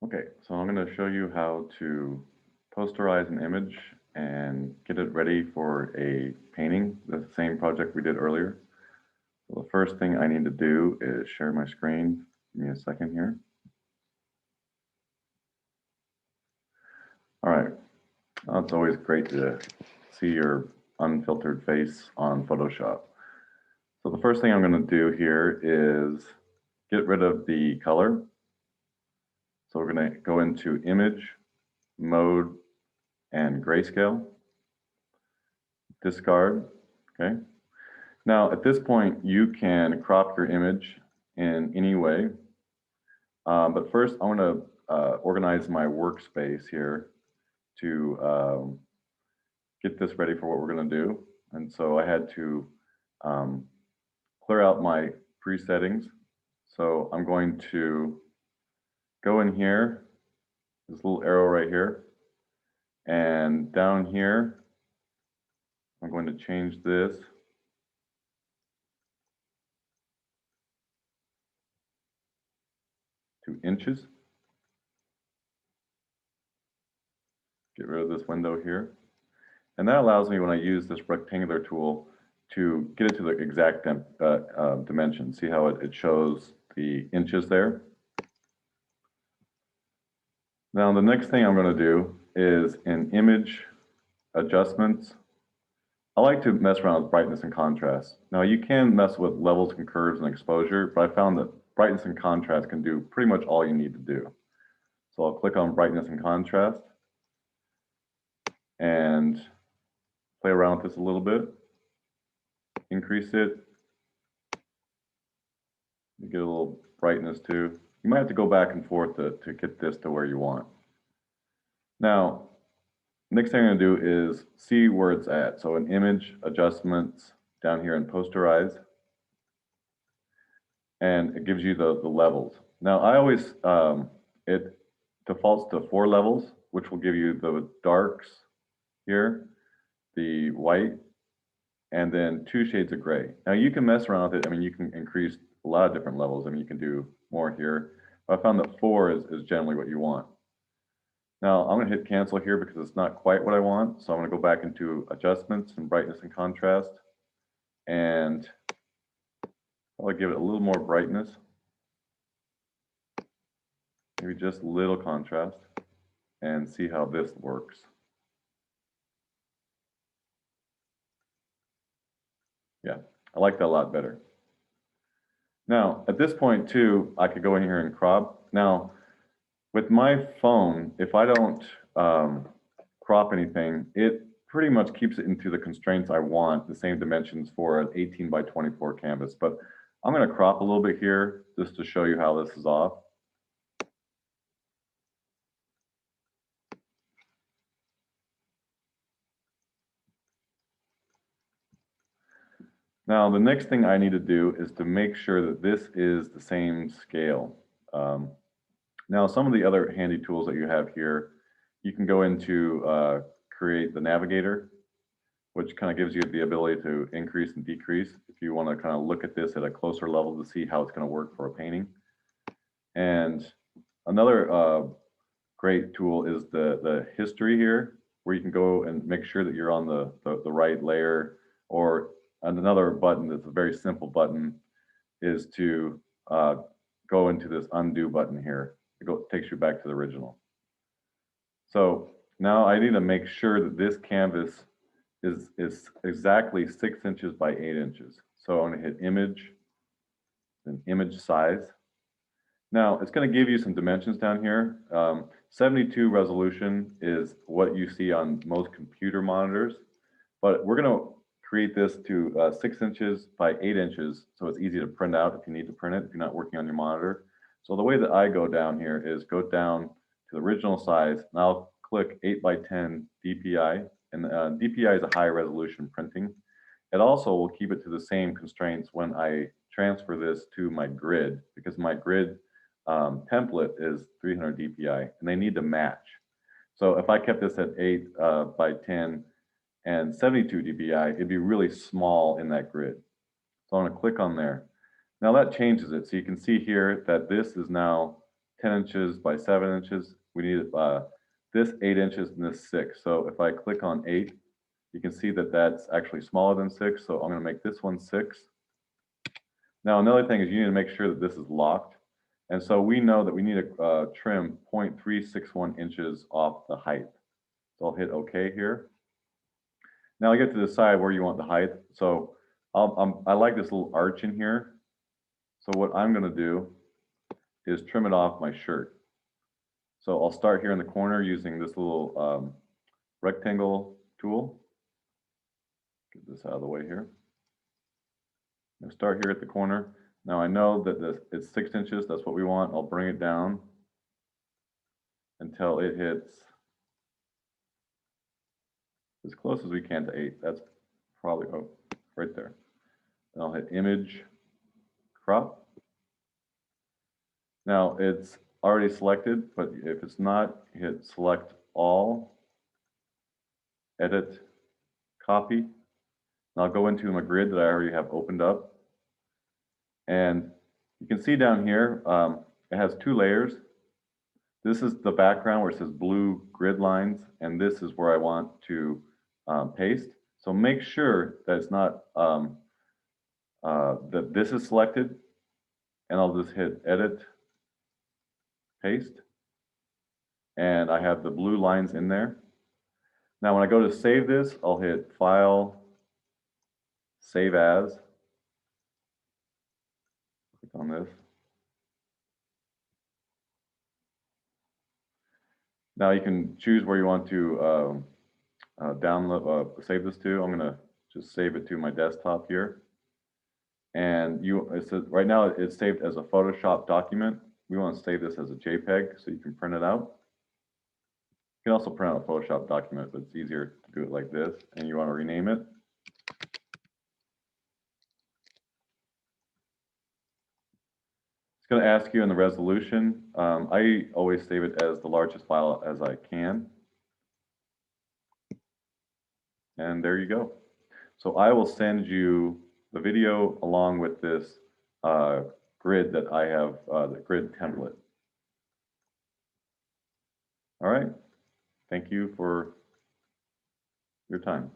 Okay, so I'm going to show you how to posterize an image and get it ready for a painting, the same project we did earlier. So the first thing I need to do is share my screen. Give me a second here. All right, it's always great to see your unfiltered face on Photoshop. So the first thing I'm going to do here is get rid of the color. So we're going to go into Image, Mode, and Grayscale. Discard, okay? Now, at this point, you can crop your image in any way. But first, I want to organize my workspace here to get this ready for what we're going to do. And so I had to um, clear out my presettings. So I'm going to go in here, this little arrow right here, and down here, I'm going to change this to inches. Get rid of this window here. And that allows me, when I use this rectangular tool, to get it to the exact dimension. See how it shows the inches there? Now, the next thing I'm going to do is in image adjustments. I like to mess around with brightness and contrast. Now, you can mess with levels and curves and exposure, but I found that brightness and contrast can do pretty much all you need to do. So I'll click on brightness and contrast and play around with this a little bit. Increase it. You get a little brightness too. You might have to go back and forth to get this to where you want. Now, next thing I'm going to do is see where it's at. So in image adjustments down here in Posterize, and it gives you the levels. Now, I always, it defaults to 4 levels, which will give you the darks here, the white, and then 2 shades of gray. Now, you can mess around with it. I mean, you can increase a lot of different levels. I mean, you can do more here. But I found that 4 is generally what you want. Now, I'm going to hit cancel here because it's not quite what I want. So I'm going to go back into adjustments and brightness and contrast. And I'll give it a little more brightness. Maybe just a little contrast. And see how this works. Yeah, I like that a lot better. Now, at this point too, I could go in here and crop. Now, with my phone, if I don't crop anything, it pretty much keeps it into the constraints I want, the same dimensions for an 18 by 24 canvas. But I'm going to crop a little bit here just to show you how this is off. Now, the next thing I need to do is to make sure that this is the same scale. Now, some of the other handy tools that you have here, you can go into create the navigator, which kind of gives you the ability to increase and decrease if you want to kind of look at this at a closer level to see how it's going to work for a painting. And another great tool is the history here, where you can go and make sure that you're on the right layer. Or another button that's a very simple button is to go into this undo button here. It takes you back to the original. So now I need to make sure that this canvas is exactly 6 inches by 8 inches. So I'm going to hit image, then image size. Now it's going to give you some dimensions down here. 72 resolution is what you see on most computer monitors, but we're going to create this to 6 inches by 8 inches, so it's easy to print out if you need to print it, if you're not working on your monitor. So the way that I go down here is go down to the original size, and I'll click 8 by 10 DPI, and DPI is a high resolution printing. It also will keep it to the same constraints when I transfer this to my grid, because my grid template is 300 DPI, and they need to match. So if I kept this at 8 by 10 and 72 DPI, it'd be really small in that grid. So I'm going to click on there. Now that changes it. So you can see here that this is now 10 inches by 7 inches. We need this 8 inches and this 6. So if I click on 8, you can see that that's actually smaller than 6. So I'm going to make this one 6. Now another thing is you need to make sure that this is locked. And so we know that we need to trim 0.361 inches off the height. So I'll hit OK here. Now I get to decide where you want the height. So I like this little arch in here. So what I'm going to do is trim it off my shirt. So I'll start here in the corner using this little rectangle tool. Get this out of the way here. I'll start here at the corner. Now I know that it's 6 inches. That's what we want. I'll bring it down until it hits as close as we can to 8. That's probably, oh, right there. And I'll hit image, crop. Now it's already selected, but if it's not, hit select all, edit, copy. And I'll go into my grid that I already have opened up. And you can see down here, it has 2 layers. This is the background where it says blue grid lines, and this is where I want to paste. So make sure that it's not, that this is selected, and I'll just hit edit, paste, and I have the blue lines in there. Now when I go to save this, I'll hit File, Save As, click on this. Now you can choose where you want to download, save this to. I'm going to just save it to my desktop here. And it says, right now it's saved as a Photoshop document. We want to save this as a JPEG so you can print it out. You can also print out a Photoshop document, but it's easier to do it like this. And you want to rename it. It's going to ask you in the resolution. I always save it as the largest file as I can. And there you go. So I will send you the video along with this grid that I have, the grid template. All right. Thank you for your time.